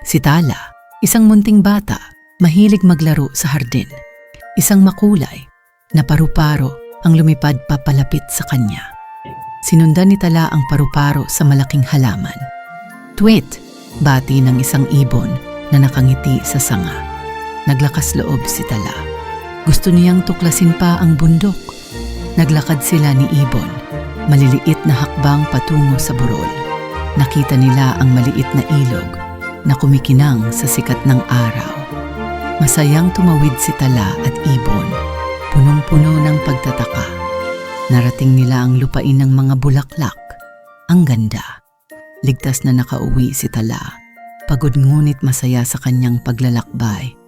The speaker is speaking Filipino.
Si Tala, isang munting bata, mahilig maglaro sa hardin. Isang makulay na paru-paro ang lumipad papalapit sa kanya. Sinundan ni Tala ang paru-paro sa malaking halaman. Tweet, bati ng isang ibon na nakangiti sa sanga. Naglakas loob si Tala. Gusto niyang tuklasin pa ang bundok. Naglakad sila ni Ibon, maliliit na hakbang patungo sa burol. Nakita nila ang maliit na ilog na kumikinang sa sikat ng araw. Masayang tumawid si Tala at Ibon, punong-puno ng pagtataka. Narating nila ang lupain ng mga bulaklak. Ang ganda. Ligtas na nakauwi si Tala, pagod ngunit masaya sa kanyang paglalakbay.